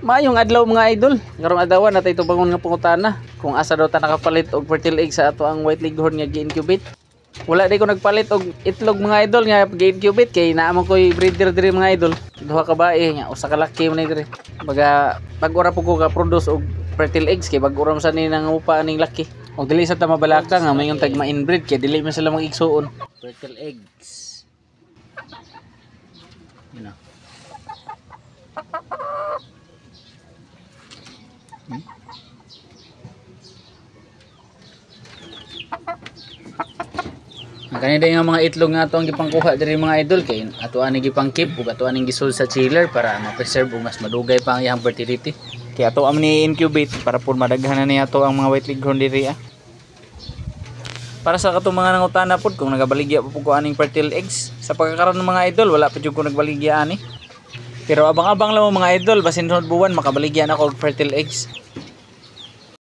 Maayong adlaw mga idol. Karong adlaw natay tubangon nga pangutana kung asa daw ta nakapalit og fertile egg sa ato ang white leghorn nga gi-incubate. Wala di ko nagpalit og itlog mga idol nga gi-incubate kay naa man koy breeder diri mga idol. Duha ka bae nya usa ka laki man diri. Baga pag-ora po ko ka produce og fertile eggs kay bag-ora sa ni nang upa aning laki. Og dili sa ta mabalaka nga mayon tag ma-inbreed kay dili man sila mag-igsuon. Fertile eggs. You know. Kani day nga mga itlog nga ato ang gipangkuha diri mga idol kay ato ani gipangkeep ug ato aning gisul sa chiller para ma-preserve ug mas madugay pa ang iyang fertility. Kay ato am ni incubate para pud madaghan na ni ato ang mga white leghorn diri Para sa katong mga nangutana pud kung nagabaligya pa pud ko aning fertile eggs. Sa pagkakaroon ng mga idol wala pa jud ko nagbaligya ani. Pero abang-abang lang mga idol basin sunod buwan makabaligya na ko og fertile eggs.